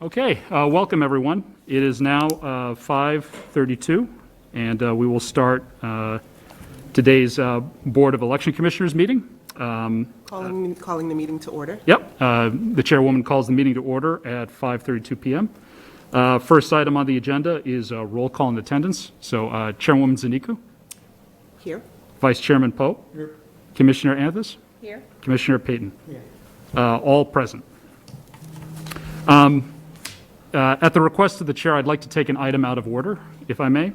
Okay, welcome everyone. It is now 5:32, and we will start today's Board of Election Commissioners meeting. Calling the meeting to order. Yep, the chairwoman calls the meeting to order at 5:32 p.m. First item on the agenda is roll call and attendance. So Chairwoman Zaniku. Here. Vice Chairman Pope. Here. Commissioner Anthus. Here. Commissioner Payton. Here. All present. At the request of the chair, I'd like to take an item out of order, if I may.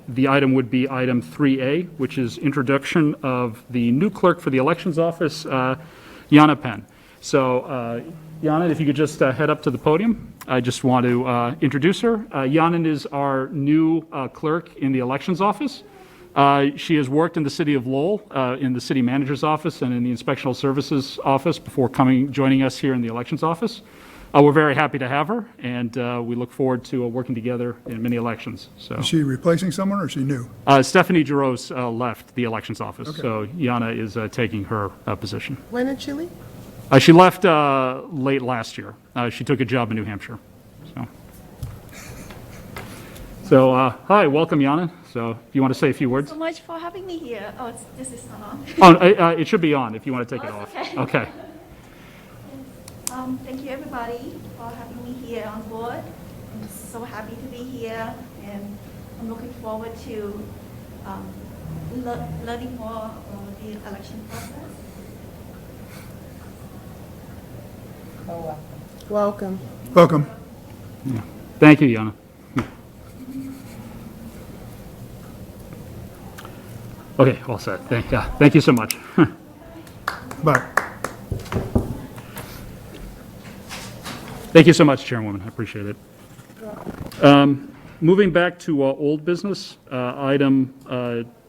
The item would be item 3A, which is introduction of the new clerk for the elections office, Yana Penn. So, Yana, if you could just head up to the podium. I just want to introduce her. Yana is our new clerk in the elections office. She has worked in the city of Lowell, in the city manager's office and in the inspectional services office before joining us here in the elections office. We're very happy to have her, and we look forward to working together in many elections. So, Is she replacing someone or is she new? Stephanie Jaros left the elections office, Okay. so Yana is taking her position. When did she leave? She left late last year. She took a job in New Hampshire. So, hi, welcome, Yana. So, if you want to say a few words. So much for having me here. Oh, this is not on. Oh, it should be on if you want to take it Oh, off. it's Okay. Thank you everybody for having me here on board. I'm so happy to be here, and I'm looking forward to learning more about the election process. Welcome. Welcome. Thank you, Yana. Okay, all set. Thank you so much. Bye. Thank you so much, Chairwoman. I appreciate it. Moving back to old business, item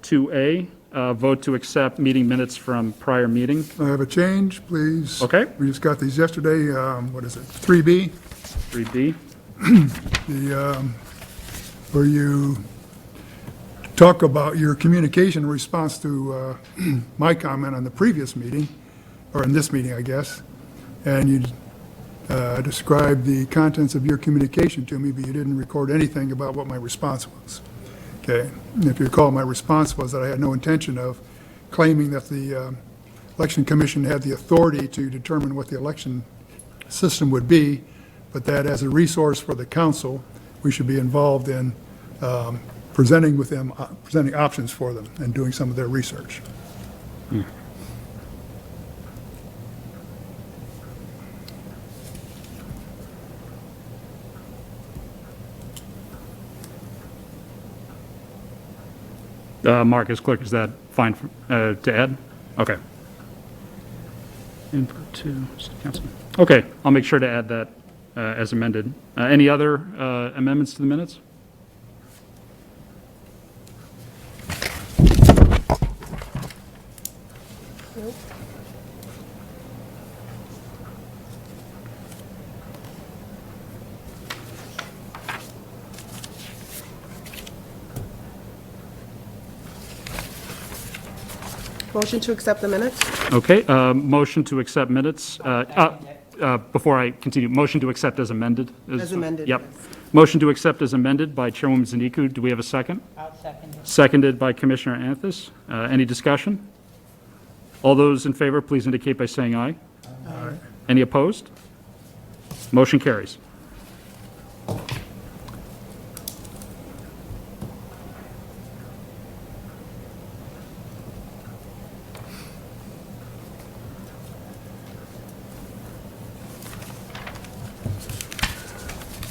2A, vote to accept meeting minutes from prior meeting. I have a change, please. Okay. We just got these yesterday. What is it? 3B, 3B. where you talk about your communication in response to my comment on the previous meeting, or in this meeting, I guess, and you described the contents of your communication to me, but you didn't record anything about what my response was. Okay, and if you recall, my response was that I had no intention of claiming that the Election Commission had the authority to determine what the election system would be, but that as a resource for the council, we should be involved in presenting options for them and doing some of their research. Mark, as clerk, is that fine to add? Okay. Input to city council. Okay, I'll make sure to add that as amended. Any other amendments to the minutes? Nope. Motion to accept the minutes? Okay, motion to accept minutes. Before I continue, motion to accept as amended. As amended, Yep. yes. Motion to accept as amended by Chairwoman Zaniku. Do we have a second? I'll second it. Seconded by Commissioner Anthus. Any discussion? All those in favor, please indicate by saying aye. Aye. Any opposed? Motion carries.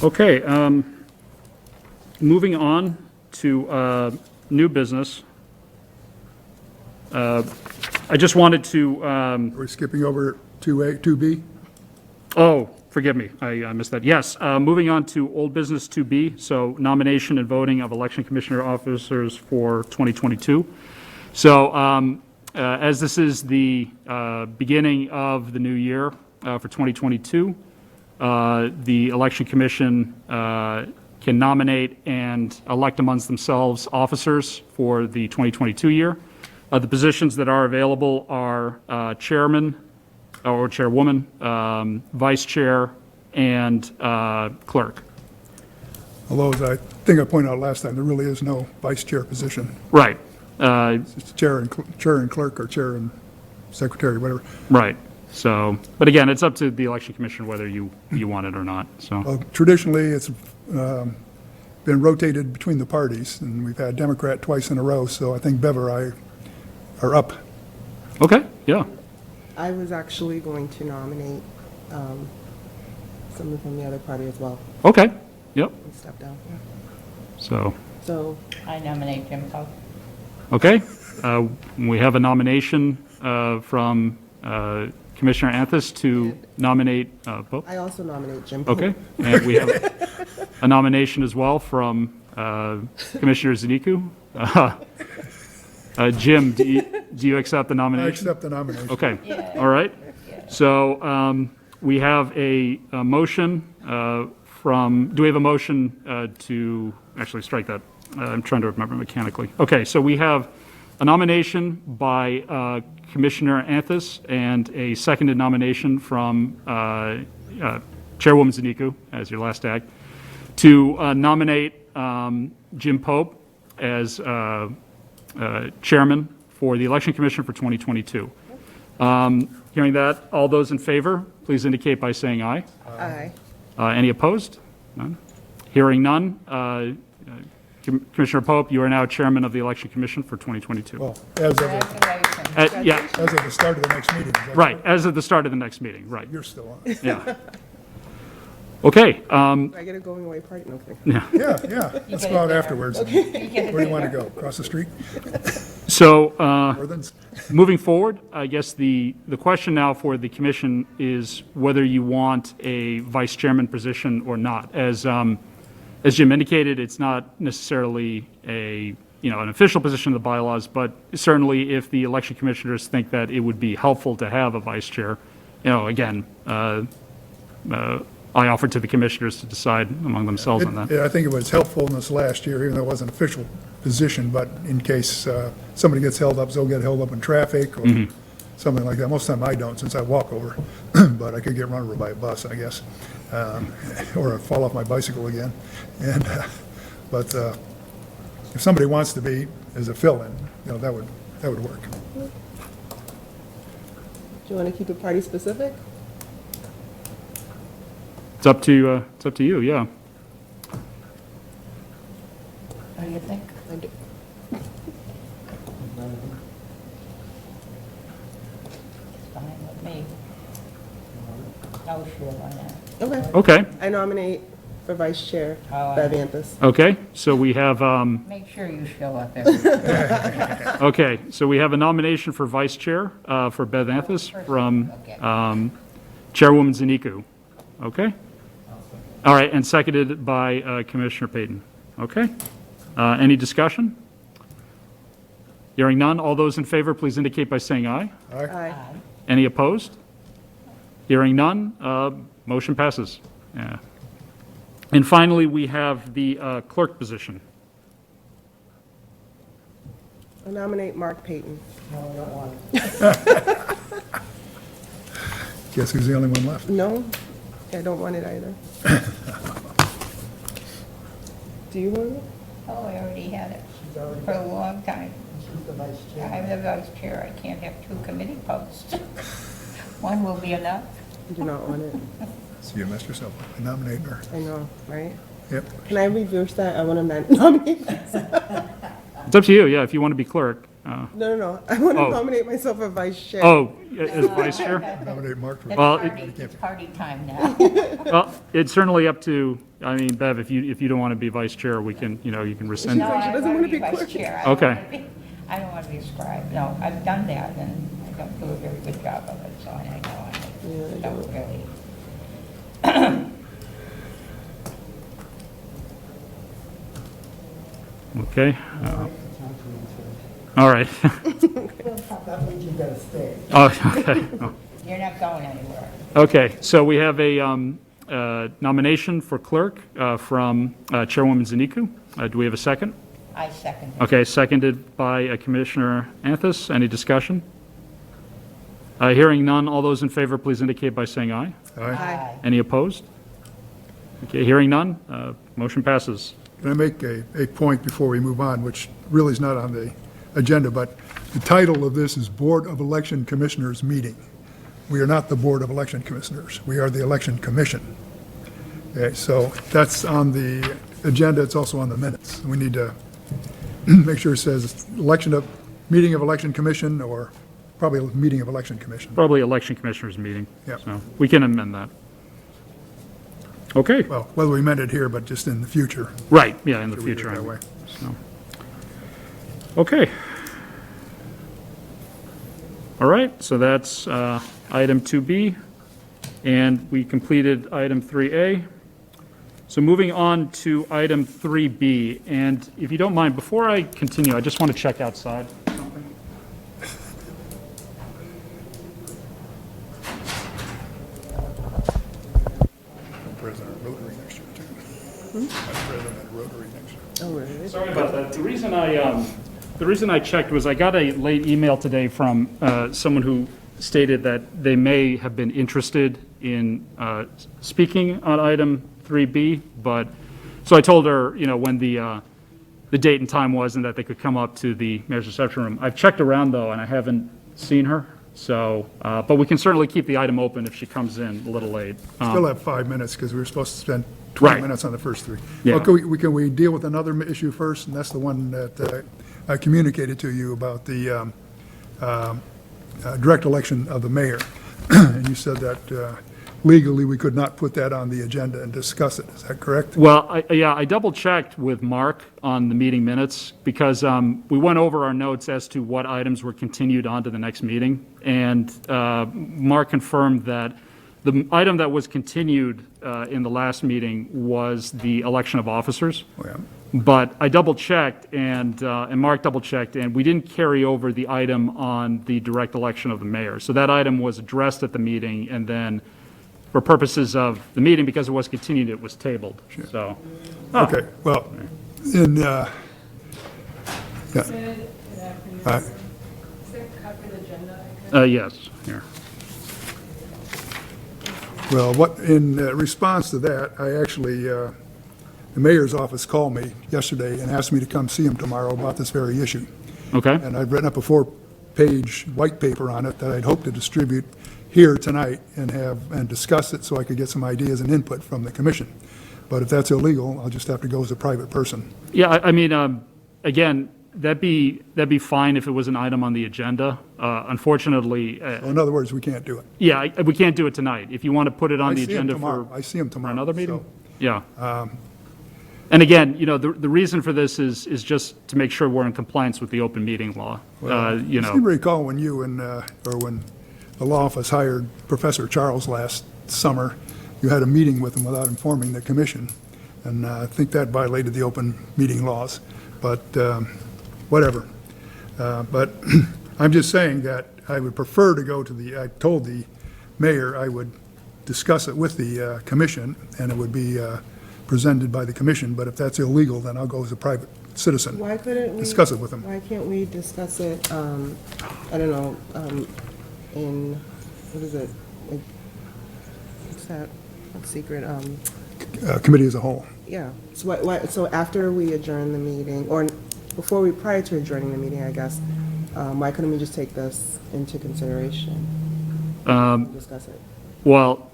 Okay, moving on to new business. I just wanted to, We're skipping over 2A, 2B? oh, forgive me, I missed that. Yes, moving on to old business 2B, so nomination and voting of election commissioner officers for 2022. So as this is the beginning of the new year for 2022, the Election Commission can nominate and elect amongst themselves officers for the 2022 year. The positions that are available are chairman or chairwoman, vice chair, and clerk. Although, as I think I pointed out last time, there really is no vice chair position. Right, It's chair and clerk, or chair and secretary, whatever. right. So, but again, it's up to the election commission whether you want it or not, so. Well, traditionally, it's been rotated between the parties, and we've had Democrat twice in a row, so I think Bev or I are up. Okay, yeah, I was actually going to nominate someone from the other party as well. okay, yep, And step down. so, So, I nominate Jim Pope. okay. We have a nomination from Commissioner Anthus to nominate Pope. I also nominate Jim Pope. Okay, and we have a nomination as well from Commissioner Zaniku. Jim, do you accept the I nomination? accept the nomination. Okay, all right. So we have a motion from, do we have a motion to, actually strike that. I'm trying to remember mechanically. Okay, so we have a nomination by Commissioner Anthus and a seconded nomination from Chairwoman Zaniku as your last act to nominate Jim Pope as chairman for the Election Commission for 2022. Hearing that, all those in favor, please indicate by saying aye. Aye. Any opposed? None. Hearing none, Commissioner Pope, you are now chairman of the Election Commission for 2022. Well, as of Congratulations. Yeah, the start of the next meeting. is that right, as of the start of the next meeting, right, You're still on. yeah. Okay, I get a going away party? No, kidding. Yeah, let's get go out it there. afterwards. Where do you want to go? Across the street? so Northern's? moving forward, I guess the question now for the commission is whether you want a vice chairman position or not. As Jim indicated, it's not necessarily an official position of the bylaws, but certainly if the election commissioners think that it would be helpful to have a vice chair, again, I offer to the commissioners to decide among themselves on that. I think it was helpful in this last year, even though it wasn't an official position, but in case somebody gets held up, they'll get held up in traffic or something like that. Most of the time I don't, since I walk over, but I could get run over by a bus, I guess, or fall off my bicycle again. And but if somebody wants to be as a fill-in, that would work. Do you want to keep it party specific? It's up to you, yeah. What do you think? I do. It's fine with me. No, sure, why not? Okay. Okay, I nominate for vice chair, Oh, Bev Anthus. okay, so we have, Make sure you show up every okay, so we have a nomination for vice chair for Bev Anthus from Okay. Chairwoman Zaniku. Okay? All right, and seconded by Commissioner Payton. Okay? Any discussion? Hearing none, all those in favor, please indicate by saying aye. Aye. Any opposed? Hearing none, motion passes. Yeah. And finally, we have the clerk position. I nominate Mark Payton. Guess who's the only one left? No, I don't want it either. Do you want it? Oh, I already had it for a long time. I'm the vice chair, I can't have two committee posts. One will be enough. I do not want it. So you messed yourself up. I nominate her. I know, right? Yep. Can I reverse that? I want to nominate myself. It's up to you, yeah, if you want to be clerk. No. I want to Oh. nominate myself for vice chair. Oh, as vice chair? Nominate Mark for It's Well, party time now. Well, it's certainly up to, Bev, if you don't want to be vice chair, we can, you can rescind. No, She I doesn't wanna want to be be vice clerk. chair. I don't Okay. wanna be- I don't want to be a scribe. No, I've done that and I don't do a very good job of it, so I know I don't really. Okay. All right. That means you gotta stay. Oh, okay. You're not going anywhere. Okay, so we have a nomination for clerk from Chairwoman Zaniku. Do we have a second? I second it. Okay, seconded by Commissioner Anthus. Any discussion? Hearing none, all those in favor, please indicate by saying aye. Aye. Aye. Any opposed? Okay, hearing none, motion passes. Can I make a point before we move on, which really is not on the agenda, but the title of this is Board of Election Commissioners Meeting. We are not the Board of Election Commissioners. We are the Election Commission. Okay, so that's on the agenda. It's also on the minutes. We need to make sure it says meeting of Election Commission, or probably a meeting of Election Commission. Probably election commissioners meeting. Yep. So we can amend that. Okay, Well, whether we meant it here, but just in the future. right, yeah, in the Should read it future. that way. So. Okay. All right, so that's item 2B, and we completed item 3A. So moving on to item 3B, and if you don't mind, before I continue, I just want to check outside something. President Rotary next year, too. President Rotary next year. Oh, really? Sorry about that. The reason I checked was I got a late email today from someone who stated that they may have been interested in speaking on item 3B, but, so I told her, you know, when the date and time was and that they could come up to the mayor's reception room. I've checked around, though, and I haven't seen her, so, but we can certainly keep the item open if she comes in a little late. Still have 5 minutes, because we were supposed to spend 20 Right. minutes on the first three. Yeah. Well, can we deal with another issue first? And that's the one that I communicated to you about the direct election of the mayor. And you said that legally, we could not put that on the agenda and discuss it. Is that correct? Well, I double-checked with Mark on the meeting minutes, because we went over our notes as to what items were continued on to the next meeting, and Mark confirmed that the item that was continued in the last meeting was the election of officers. Oh, yeah. But I double-checked, and Mark double-checked, and we didn't carry over the item on the direct election of the mayor. So that item was addressed at the meeting, and then, for purposes of the meeting, because it was continued, it was tabled. So, Okay, well, in, yeah. Yes, here. Well, in response to that, I actually, the mayor's office called me yesterday and asked me to come see him tomorrow about this very issue. Okay, And I've written up a 4-page white paper on it that I'd hope to distribute here tonight and discuss it so I could get some ideas and input from the commission. But if that's illegal, I'll just have to go as a private person. yeah, I mean, again, that'd be fine if it was an item on the agenda. Unfortunately, So in other words, we can't do it. yeah, we can't do it tonight. If you want to put it on I the see him agenda tomorrow. for I see him tomorrow. another meeting? so- Yeah. And again, you know, the reason for this is just to make sure we're in compliance with the open meeting law. You I seem to know, recall when you or when the law office hired Professor Charles last summer, you had a meeting with him without informing the commission, and I think that violated the open meeting laws, but whatever. But I'm just saying that I would prefer to go to I told the mayor I would discuss it with the commission, and it would be presented by the commission, but if that's illegal, then I'll go as a private citizen. Why couldn't we? Discuss it with them. Why can't we discuss it, I don't know, in, what is it? Like, what's that, what's secret, Committee as a whole. yeah. So so after we adjourn the meeting, or prior to adjourning the meeting, I guess, why couldn't we just take this into consideration? Discuss it. well,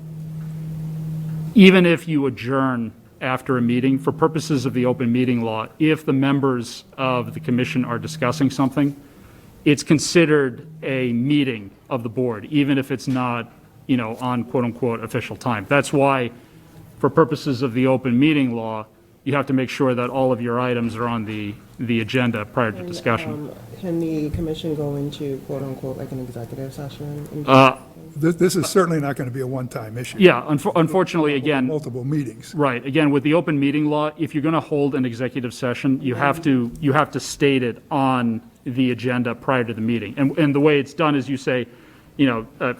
even if you adjourn after a meeting, for purposes of the open meeting law, if the members of the commission are discussing something, it's considered a meeting of the board, even if it's not, you know, on quote-unquote official time. That's why, for purposes of the open meeting law, you have to make sure that all of your items are on the agenda prior to discussion. Can the commission go into quote-unquote like an executive session? This is certainly not going to be a one-time issue. Yeah, unfortunately, again, Multiple meetings. right, again, with the open meeting law, if you're going to hold an executive session, you have to state it on the agenda prior to the meeting. And the way it's done is you say, you know,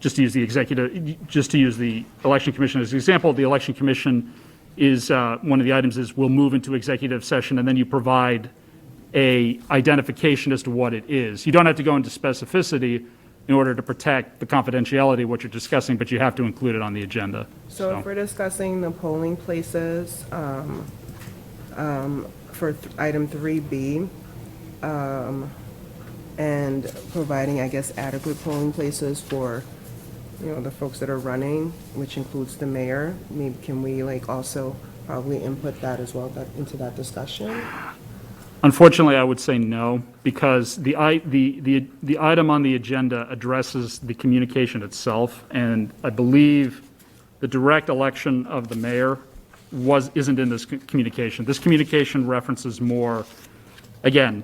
just to use the election commission as an example, the election commission is, one of the items is we'll move into executive session, and then you provide a identification as to what it is. You don't have to go into specificity, in order to protect the confidentiality of what you're discussing, but you have to include it on the agenda. So if we're discussing the polling places, for item 3B, and providing, I guess, adequate polling places for, the folks that are running, which includes the mayor, maybe can we like also probably input that as well, into that discussion? Unfortunately, I would say no, because the item on the agenda addresses the communication itself, and I believe the direct election of the mayor isn't in this communication. This communication references more, again,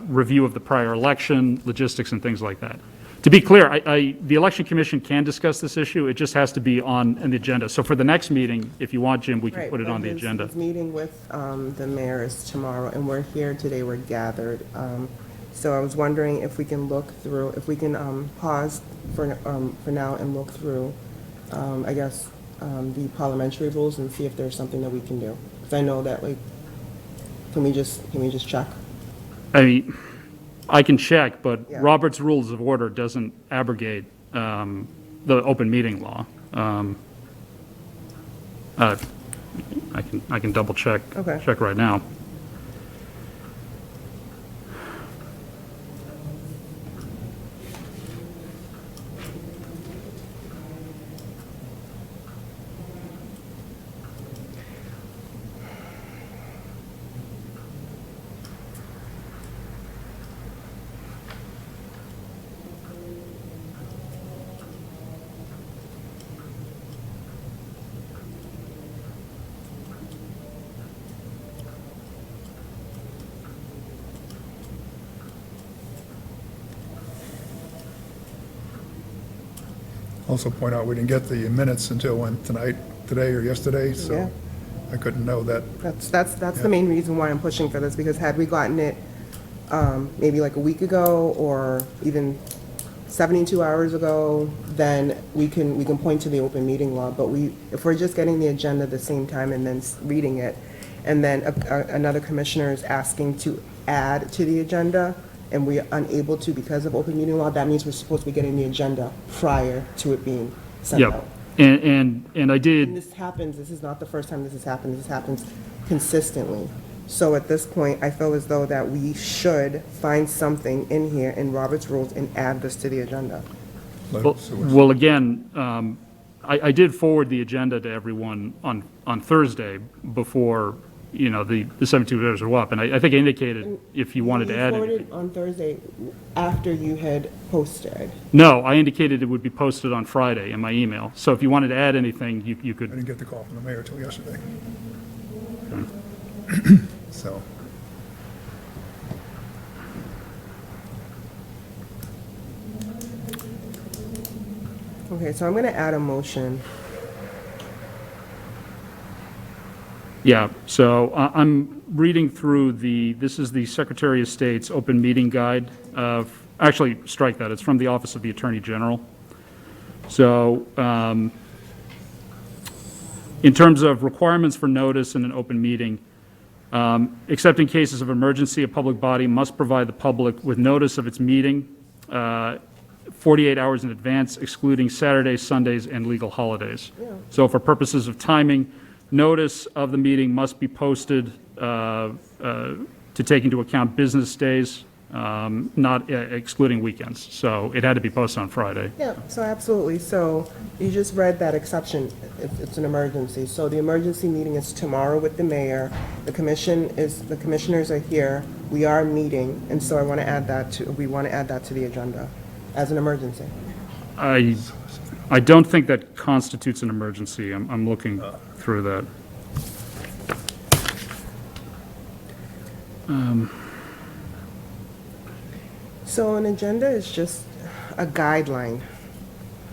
review of the prior election, logistics, and things like that. To be clear, the Election Commission can discuss this issue, it just has to be on an agenda. So for the next meeting, if you want, Jim, we can Right, put it but on the his- agenda. His meeting with the mayor is tomorrow, and we're here today, we're gathered. So I was wondering if we can look through, if we can pause for now and look through, I guess, the parliamentary rules and see if there's something that we can do. Because I know that, like, can we just check? I mean, I can check, but Yeah. Robert's Rules of Order doesn't abrogate the open meeting law. I can double check. Okay. Check right now. Also point out, we didn't get the minutes until today or yesterday, Yeah. so I couldn't know that. That's the main reason why I'm pushing for this, because had we gotten it maybe like a week ago or even 72 hours ago, then we can point to the open meeting law. But if we're just getting the agenda at the same time and then reading it, and then another commissioner is asking to add to the agenda, and we are unable to because of open meeting law, that means we're supposed to be getting the agenda prior to it being sent Yep. out. And I And did, this is not the first time this has happened, this happens consistently. So at this point, I feel as though that we should find something in here in Robert's rules and add this to the agenda. well, again, I did forward the agenda to everyone on Thursday before, the 72 hours were up. And I think I indicated if you wanted to add You anything. forwarded on Thursday after you had posted. No, I indicated it would be posted on Friday in my email. So if you wanted to add anything, you I could. didn't get the call from the mayor till yesterday. So, Okay, so I'm going to add a motion. Yeah, so I'm reading through this is the Secretary of State's open meeting guide. Actually, strike that, it's from the Office of the Attorney General. So in terms of requirements for notice in an open meeting, except in cases of emergency, a public body must provide the public with notice of its meeting 48 hours in advance, excluding Saturdays, Sundays, and legal holidays. So for purposes of timing, notice of the meeting must be posted to take into account business days, not excluding weekends. So it had to be posted on Friday. Yeah, so absolutely. So you just read that exception, if it's an emergency. So the emergency meeting is tomorrow with the mayor. The commissioners are here. We are meeting, and so we want to add that to the agenda as an emergency. I don't think that constitutes an emergency. I'm looking through that. So an agenda is just a guideline.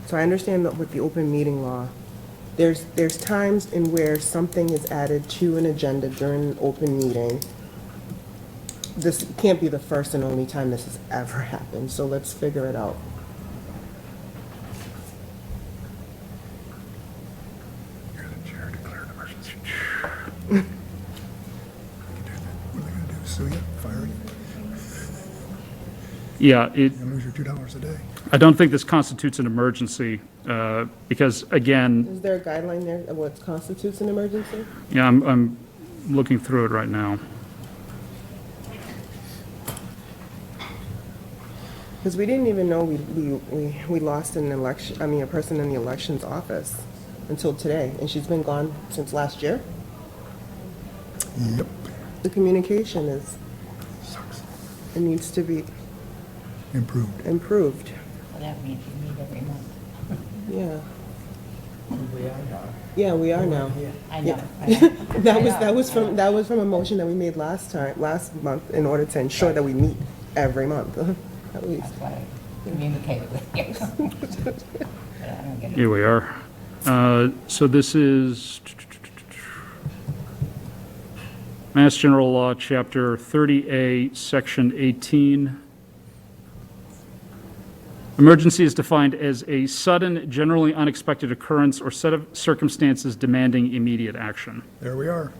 So I understand that with the open meeting law, there's times in where something is added to an agenda during an open meeting. This can't be the first and only time this has ever happened, so let's figure it out. you're the chair, declare an emergency. What are they gonna do, sue you, fire you? Yeah, You lose your $2 a day. I don't think this constitutes an emergency, because again, Is there a guideline there of what constitutes an emergency? yeah, I'm looking through it right now. Because we didn't even know we lost an election, I mean, a person in the elections office until today, and she's been gone since last year. Yep. The communication is, it needs to be Improved. improved. Well, that means you meet every month. Yeah. We are now. Yeah, we are now. Yeah. I know. That was from a motion that we made last month in order to ensure that we meet every month, at least. That's why I communicated with you. But I don't get it. Here we are. So this is Mass General Law, Chapter 30A, Section 18. Emergency is defined as a sudden, generally unexpected occurrence or set of circumstances demanding immediate action. There we are.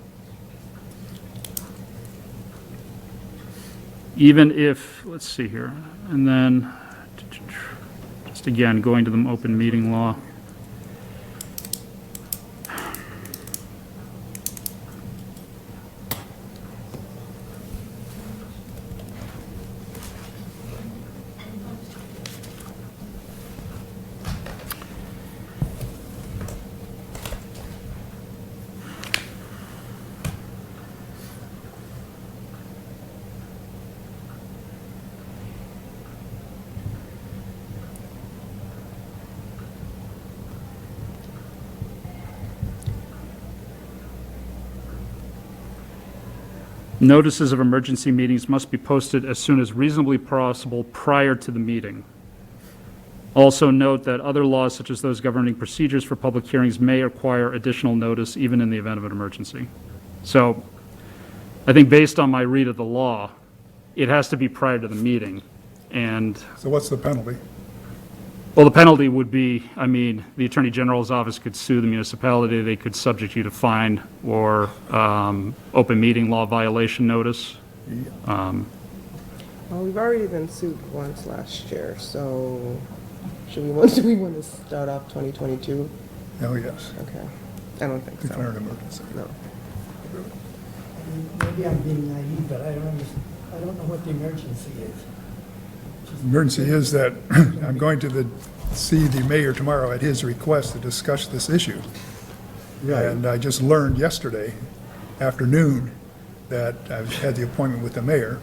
Even if, let's see here, and then, just again, going to the open meeting law. Notices of emergency meetings must be posted as soon as reasonably possible prior to the meeting. Also note that other laws, such as those governing procedures for public hearings, may require additional notice even in the event of an emergency. So I think based on my read of the law, it has to be prior to the meeting. And, So what's the penalty? well, the penalty would be, I mean, the Attorney General's office could sue the municipality, they could subject you to fine or open meeting law violation notice. Well, we've already been sued once last year, so do we want to start off 2022? Oh, yes. Okay, I don't think Declare an so. emergency. No. Maybe I'm being naive, but I don't know what the emergency is. Emergency is that I'm going to see the mayor tomorrow at his request to discuss this issue. And I just learned yesterday afternoon that I've had the appointment with the mayor.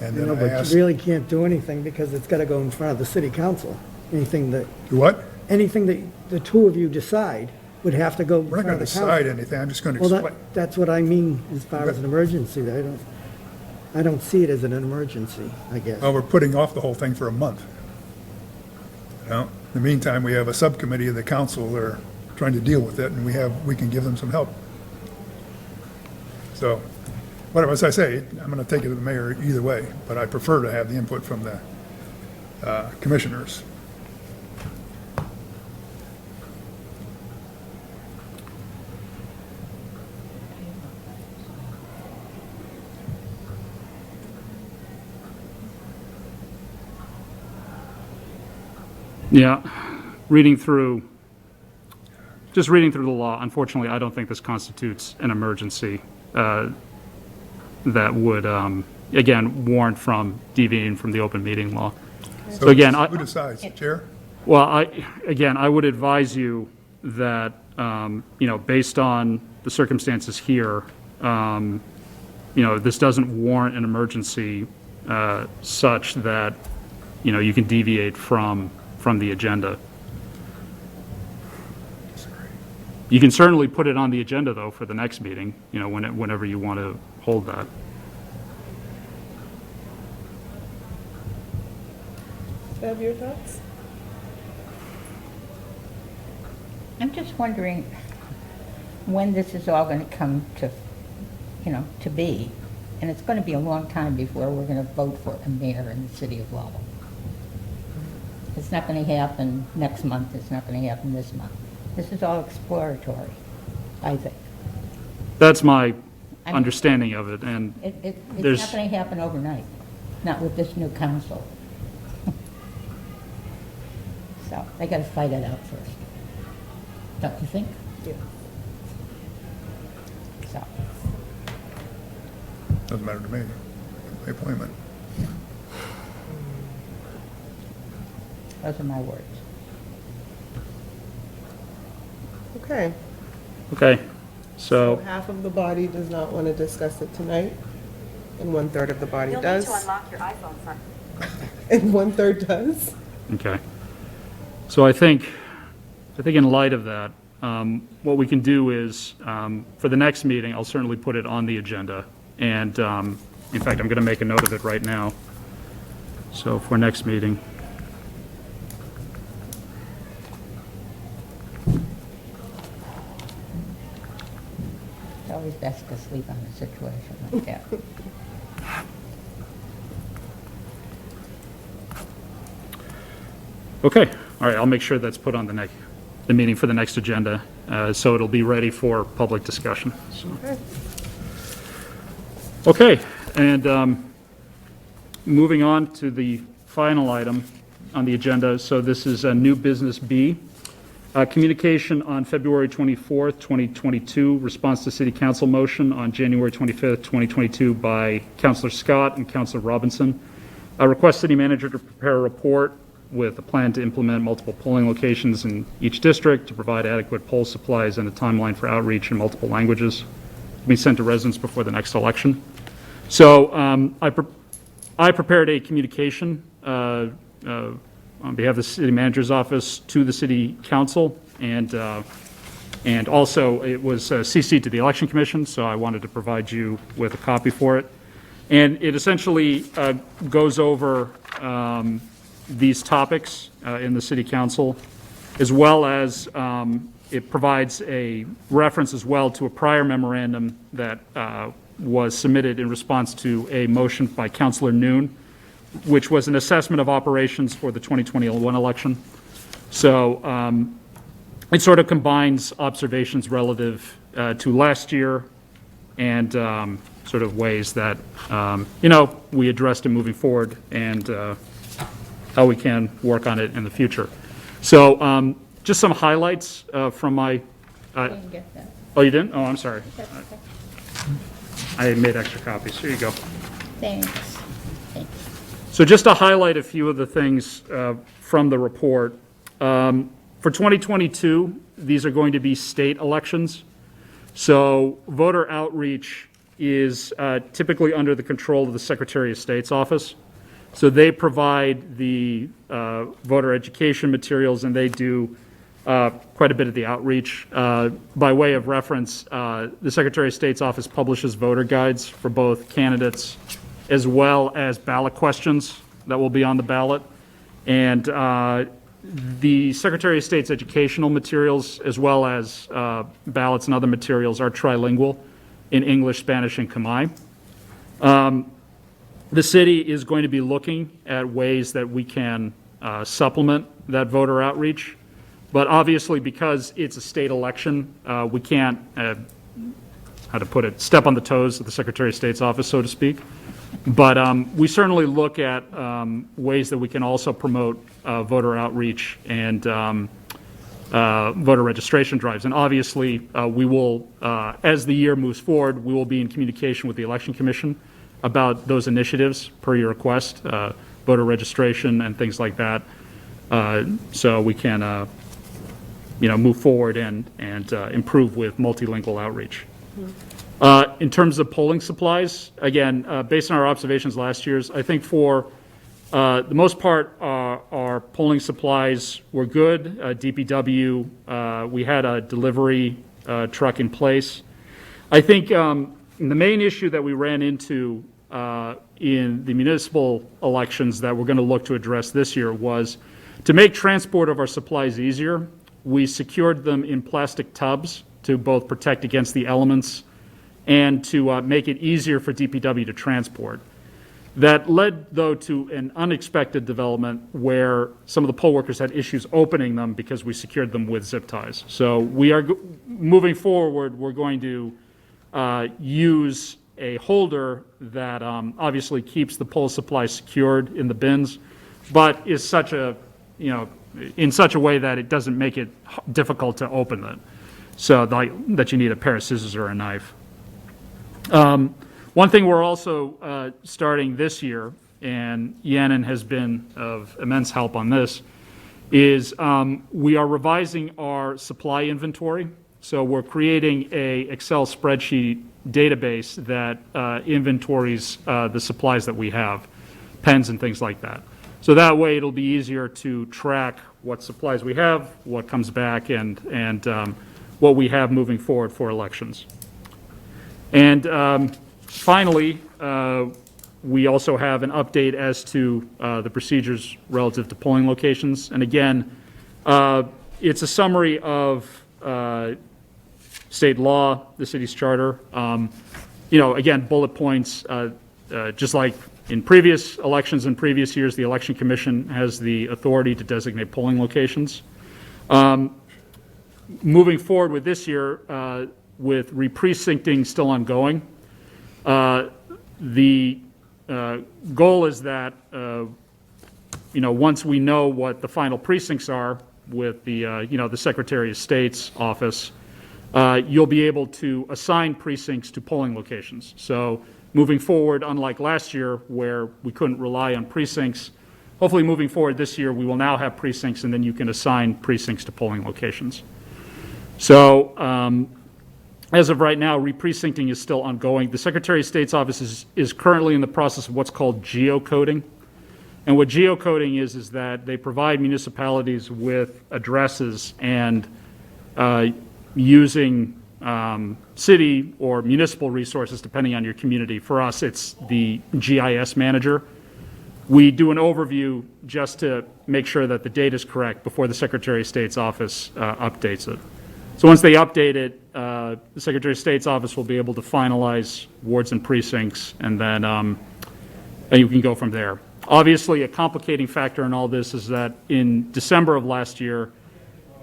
And then I But asked, you really can't do anything because it's got to go in front of the city council. Anything that what? the two of you decide would have to go in We're not front going of to the council. decide anything, I'm just going to Well, explain. that's what I mean as far as an emergency. I don't see it as an emergency, I guess. Well, we're putting off the whole thing for a month. You know, in the meantime, we have a subcommittee of the council that are trying to deal with it, and we can give them some help. So, whatever, as I say, I'm going to take it to the mayor either way, but I prefer to have the input from the commissioners. Yeah, just reading through the law, unfortunately, I don't think this constitutes an emergency that would, again, warrant from deviating from the open meeting law. So again, Who decides, Chair? well, I would advise you that, based on the circumstances here, this doesn't warrant an emergency such that, you can deviate from the agenda. You can certainly put it on the agenda, though, for the next meeting, whenever you want to hold that. Have your thoughts? I'm just wondering when this is all going to come to, to be. And it's going to be a long time before we're going to vote for a mayor in the city of Lowell. It's not going to happen next month. It's not going to happen this month. This is all exploratory, I think. That's my mean- understanding of it, and It's There's- not going to happen overnight, not with this new council. So they got to fight it out first. Don't you think? Yeah. So, Doesn't matter to me, my appointment. those are my words. Okay. Okay, So so, half of the body does not want to discuss it tonight, and 1/3 of the body You'll need does, to unlock your iPhone first. and 1/3 does. okay. So I think in light of that, what we can do is, for the next meeting, I'll certainly put it on the agenda. And, in fact, I'm going to make a note of it right now. So for next meeting. It's always best to sleep on a situation like that. Okay, all right, I'll make sure that's put on the meeting for the next agenda, so it'll be ready for public discussion. So. Okay, and moving on to the final item on the agenda, so this is new business B. Communication on February 24th, 2022, response to City Council motion on January 25th, 2022 by Councilor Scott and Councilor Robinson. Request City Manager to prepare a report with a plan to implement multiple polling locations in each district, to provide adequate poll supplies and a timeline for outreach in multiple languages to be sent to residents before the next election. So I prepared a communication on behalf of the City Manager's Office to the City Council, and also it was CC'd to the Election Commission, so I wanted to provide you with a copy for it. And it essentially goes over these topics in the City Council, as well as it provides a reference as well to a prior memorandum that was submitted in response to a motion by Councilor Noon, which was an assessment of operations for the 2021 election. So it sort of combines observations relative to last year and sort of ways that, we addressed it moving forward and how we can work on it in the future. So just some highlights from my... I didn't get that. Oh, you didn't? Oh, I'm sorry. That's okay. I made extra copies. Here you go. Thanks. Thanks. So just to highlight a few of the things from the report. For 2022, these are going to be state elections. So voter outreach is typically under the control of the Secretary of State's office. So they provide the voter education materials, and they do quite a bit of the outreach. By way of reference, the Secretary of State's office publishes voter guides for both candidates as well as ballot questions that will be on the ballot. And the Secretary of State's educational materials, as well as ballots and other materials, are trilingual in English, Spanish, and Khmer. The city is going to be looking at ways that we can supplement that voter outreach. But obviously, because it's a state election, we can't, how to put it, step on the toes of the Secretary of State's office, so to speak. But we certainly look at ways that we can also promote voter outreach and voter registration drives. And obviously, we will, as the year moves forward, we will be in communication with the Election Commission about those initiatives per your request, voter registration and things like that, so we can move forward and improve with multilingual outreach. In terms of polling supplies, again, based on our observations last year's, I think for the most part, our polling supplies were good. DPW, we had a delivery truck in place. I think the main issue that we ran into in the municipal elections that we're going to look to address this year was to make transport of our supplies easier. We secured them in plastic tubs to both protect against the elements and to make it easier for DPW to transport. That led, though, to an unexpected development where some of the poll workers had issues opening them because we secured them with zip ties. So we are, moving forward, we're going to use a holder that obviously keeps the poll supply secured in the bins, but is such a, in such a way that it doesn't make it difficult to open it. So that you need a pair of scissors or a knife. One thing we're also starting this year, and Yannon has been of immense help on this, is we are revising our supply inventory. So we're creating a Excel spreadsheet database that inventories the supplies that we have, pens and things like that. So that way it'll be easier to track what supplies we have, what comes back, and what we have moving forward for elections. And finally, we also have an update as to the procedures relative to polling locations. And again, it's a summary of state law, the city's charter. Again, bullet points, just like in previous elections and previous years, the Election Commission has the authority to designate polling locations. Moving forward with this year, with re-precincting still ongoing, the goal is that, once we know what the final precincts are with the Secretary of State's office, you'll be able to assign precincts to polling locations. So moving forward, unlike last year where we couldn't rely on precincts, hopefully moving forward this year, we will now have precincts, and then you can assign precincts to polling locations. So as of right now, re-precincting is still ongoing. The Secretary of State's office is currently in the process of what's called geocoding. And what geocoding is that they provide municipalities with addresses, and using city or municipal resources, depending on your community. For us, it's the GIS manager. We do an overview just to make sure that the data is correct before the Secretary of State's office updates it. So once they update it, the Secretary of State's office will be able to finalize wards and precincts, and then and you can go from there. Obviously, a complicating factor in all this is that in December of last year,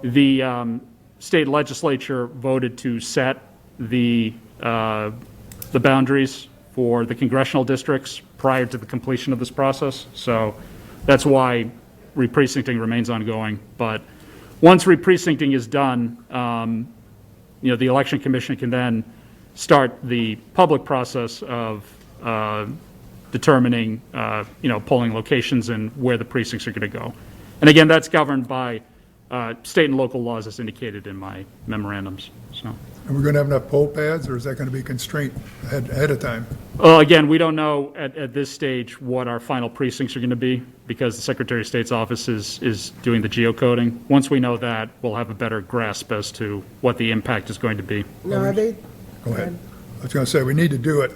the state legislature voted to set the boundaries for the congressional districts prior to the completion of this process. So that's why re-precincting remains ongoing. But once re-precincting is done, the Election Commission can then start the public process of determining, polling locations and where the precincts are going to go. And again, that's governed by state and local laws as indicated in my memorandums. So. And we're going to have enough poll pads, or is that going to be constrained ahead of time? Well, again, we don't know at this stage what our final precincts are going to be, because the Secretary of State's office is doing the geocoding. Once we know that, we'll have a better grasp as to what the impact is going to be. No, are they? Go ahead. I was going to say, we need to do it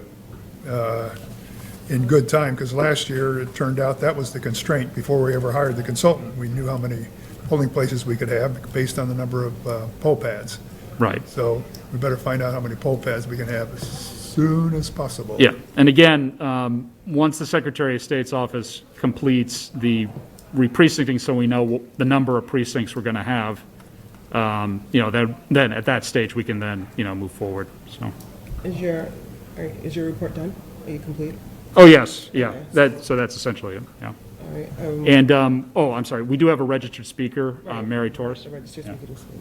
in good time, because last year it turned out that was the constraint. Before we ever hired the consultant, we knew how many polling places we could have based on the number of poll pads. Right. So we better find out how many poll pads we can have as soon as possible. Yeah, and again, once the Secretary of State's office completes the re-precincting, so we know the number of precincts we're going to have, then at that stage we can then move forward. So. Is your report done? Are you complete? Oh yes, yeah. So that's essentially it. Yeah. All right. And I'm sorry. We do have a registered speaker, Mary Torres. The registered speaker to speak.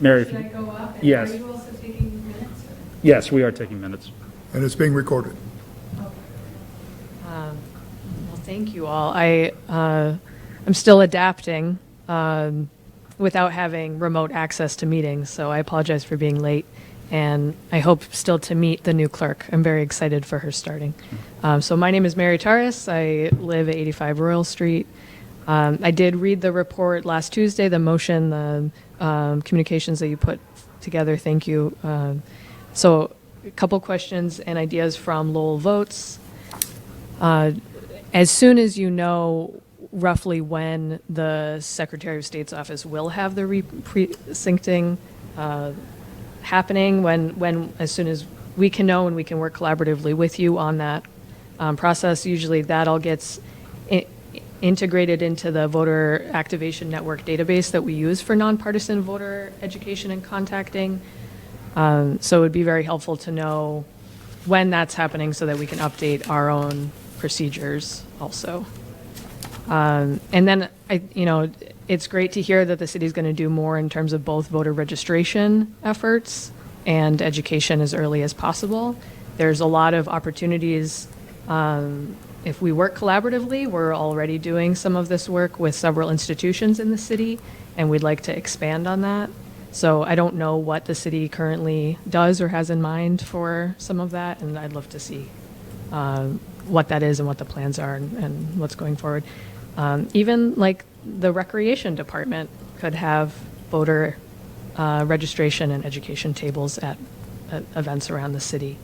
Mary, Should I go up? And Yes. Are you also taking minutes? yes, we are taking minutes. And it's being recorded. Well, thank you all. I'm still adapting without having remote access to meetings, so I apologize for being late. And I hope still to meet the new clerk. I'm very excited for her starting. So my name is Mary Torres. I live at 85 Royal Street. I did read the report last Tuesday, the motion, the communications that you put together. Thank you. So a couple questions and ideas from Lowell Votes. As soon as you know roughly when the Secretary of State's office will have the re-precincting happening, when as soon as we can know and we can work collaboratively with you on that process, usually that all gets integrated into the voter activation network database that we use for nonpartisan voter education and contacting. So it would be very helpful to know when that's happening so that we can update our own procedures also. And then, it's great to hear that the city's going to do more in terms of both voter registration efforts and education as early as possible. There's a lot of opportunities. If we work collaboratively, we're already doing some of this work with several institutions in the city, and we'd like to expand on that. So I don't know what the city currently does or has in mind for some of that, and I'd love to see what that is and what the plans are and what's going forward. Even like the recreation department could have voter registration and education tables at events around the city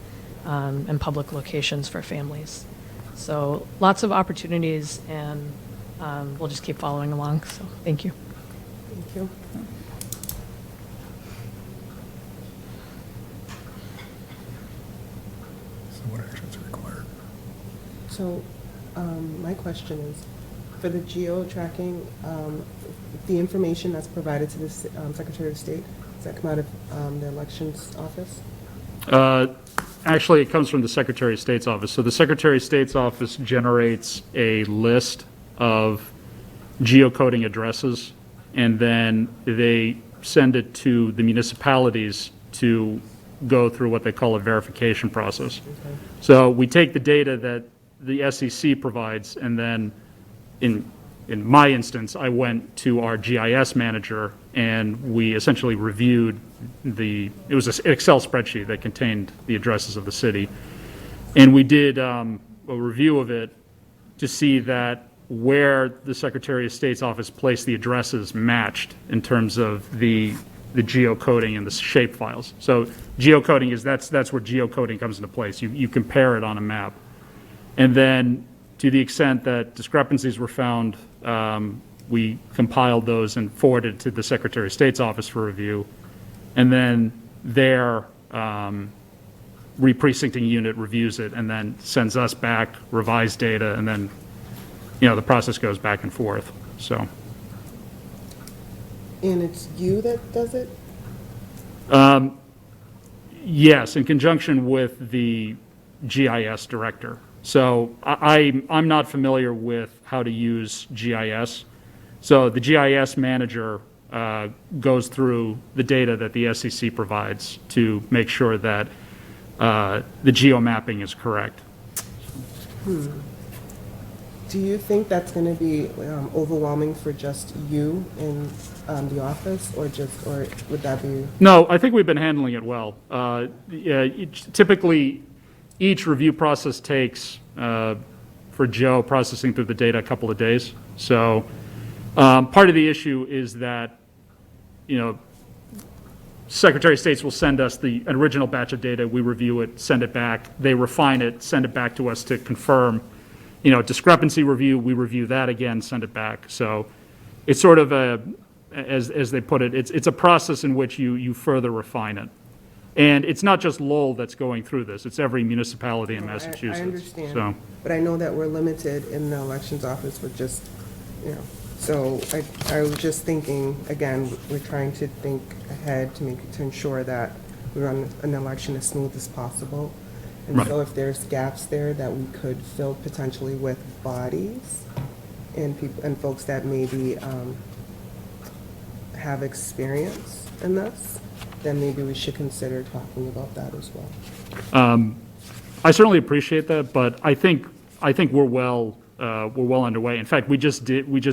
and public locations for families. So lots of opportunities, and we'll just keep following along. So thank you. Thank you. So what actions are required? So, my question is, for the geo-tracking, the information that's provided to the Secretary of State, does that come out of the Elections Office? Actually, it comes from the Secretary of State's office. So the Secretary of State's office generates a list of geocoding addresses, and then they send it to the municipalities to go through what they call a verification process. Okay. So we take the data that the SEC provides, and then in my instance, I went to our GIS manager, and we essentially reviewed it was an Excel spreadsheet that contained the addresses of the city. And we did a review of it to see that where the Secretary of State's office placed the addresses matched in terms of the geocoding and the shape files. So geocoding that's where geocoding comes into place. You compare it on a map. And then to the extent that discrepancies were found, we compiled those and forwarded to the Secretary of State's office for review. And then their re-precincting unit reviews it and then sends us back revised data, and then, the process goes back and forth, so. And it's you that does it? Yes, in conjunction with the GIS director. So I'm not familiar with how to use GIS. So the GIS manager goes through the data that the SEC provides to make sure that the geomapping is correct. Do you think that's going to be overwhelming for just you in the office, or would that be? No, I think we've been handling it well. Typically, each review process takes, for Joe, processing through the data a couple of days. So part of the issue is that, Secretary of State will send us an original batch of data, we review it, send it back, they refine it, send it back to us to confirm, discrepancy review, we review that again, send it back. So it's sort of as they put it, it's a process in which you further refine it. And it's not just Lowell that's going through this, it's every municipality in Massachusetts. I understand, So, but I know that we're limited in the Elections Office with just, so I was just thinking, again, we're trying to think ahead to ensure that we run an election as smooth as possible. And Right. so if there's gaps there that we could fill potentially with bodies and people and folks that maybe have experience in this, then maybe we should consider talking about that as well. I certainly appreciate that, but I think we're well underway. In fact, we just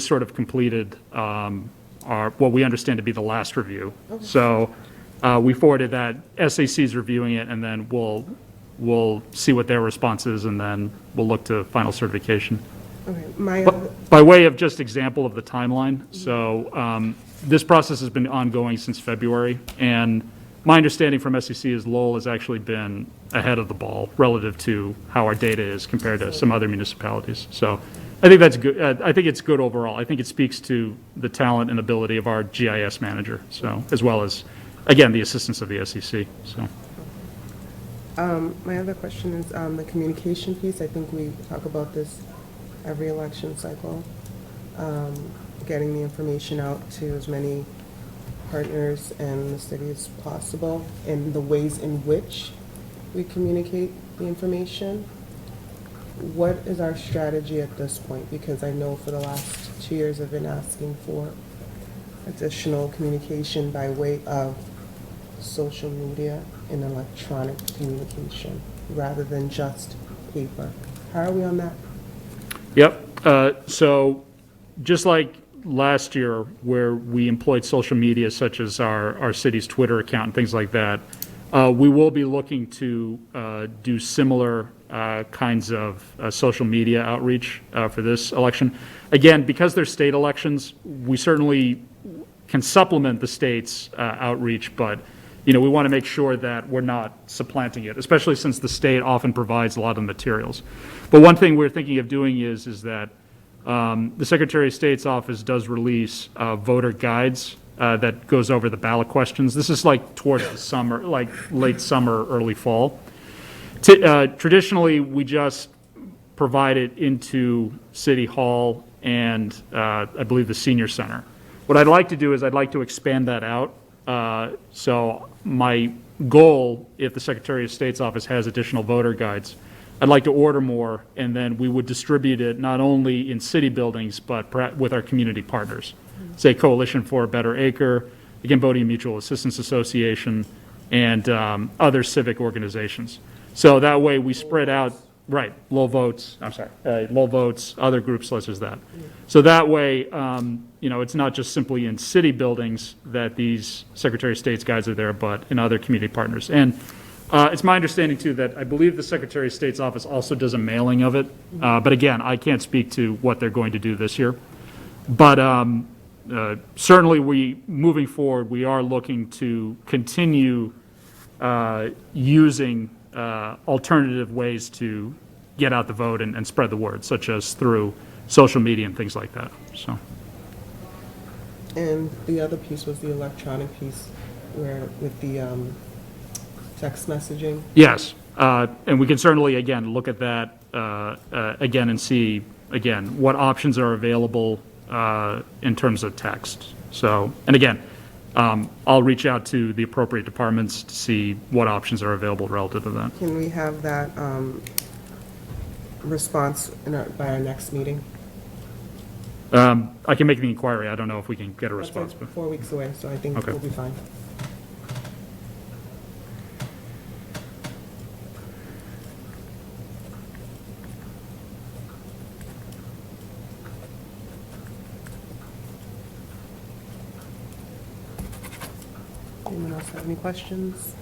sort of completed what we understand to be the last review. Okay. So we forwarded that. SAC's reviewing it, and then we'll see what their response is, and then we'll look to final certification. Okay, my By way of just example of the timeline, so this process has been ongoing since February, and my understanding from SEC is Lowell has actually been ahead of the ball relative to how our data is compared to some other municipalities. So I think that's good. I think it's good overall. I think it speaks to the talent and ability of our GIS manager, so, as well as, again, the assistance of the SEC, so. My other question is the communication piece. I think we talk about this every election cycle, getting the information out to as many partners in the city as possible, and the ways in which we communicate the information. what is our strategy at this point? Because I know for the last 2 years I've been asking for additional communication by way of social media and electronic communication rather than just paper. How are we on that? Yep. So just like last year where we employed social media such as our city's Twitter account and things like that, we will be looking to do similar kinds of social media outreach for this election. Again, because they're state elections, we certainly can supplement the state's outreach, but we want to make sure that we're not supplanting it, especially since the state often provides a lot of materials. But one thing we're thinking of doing is that the Secretary of State's office does release voter guides that goes over the ballot questions. This is like towards the summer, like late summer, early fall. Traditionally, we just provide it into City Hall and I believe the Senior Center. What I'd like to do is I'd like to expand that out. So my goal, if the Secretary of State's office has additional voter guides, I'd like to order more, and then we would distribute it not only in city buildings, but with our community partners. Say Coalition for a Better Acre, the Cambodian Mutual Assistance Association, and other civic organizations. So that way we spread out, right, Low Votes, other groups such as that. So that way, it's not just simply in city buildings that these Secretary of State's guides are there, but in other community partners. And it's my understanding, too, that I believe the Secretary of State's office also does a mailing of it. But again, I can't speak to what they're going to do this year. But certainly, moving forward, we are looking to continue using alternative ways to get out the vote and spread the word, such as through social media and things like that. So. And the other piece was the electronic piece where with the text messaging. Yes, and we can certainly, again, look at that again and see, again, what options are available in terms of text. So, and again, I'll reach out to the appropriate departments to see what options are available relative to that. Can we have that response by our next meeting? I can make the inquiry. I don't know if we can get a response. That's like 4 weeks away, so I think Okay. we'll be fine. Anyone else have any questions?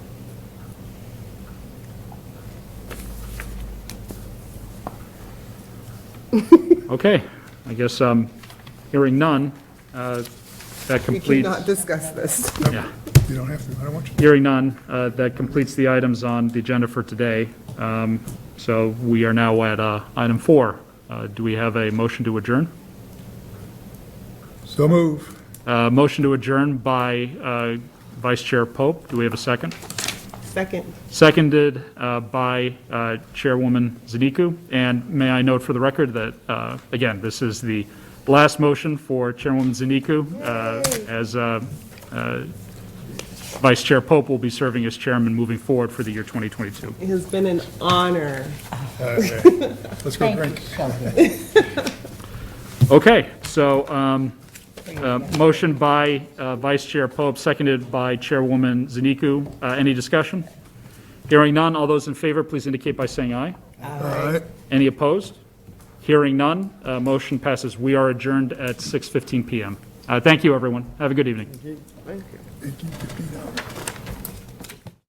Okay, I guess hearing none, that We completes. cannot discuss this. Yeah. You don't have to, I don't want you. Hearing none, that completes the items on the agenda for today. So we are now at item 4. Do we have a motion to adjourn? So move. Motion to adjourn by Vice Chair Pope. Do we have a second? Second. Seconded by Chairwoman Zaniku. And may I note for the record that, again, this is the last motion for Chairwoman Zaniku, as Vice Chair Pope will be serving as chairman moving forward for the year 2022. It has been an honor. Okay. Let's go Thank drink. you, Sylvia. Okay, so motion by Vice Chair Pope, seconded by Chairwoman Zaniku. Any discussion? Hearing none, all those in favor, please indicate by saying aye. All right. Any opposed? Hearing none, motion passes. We are adjourned at 6:15 PM. Thank you, everyone. Have a good evening. Thank you. Thank you.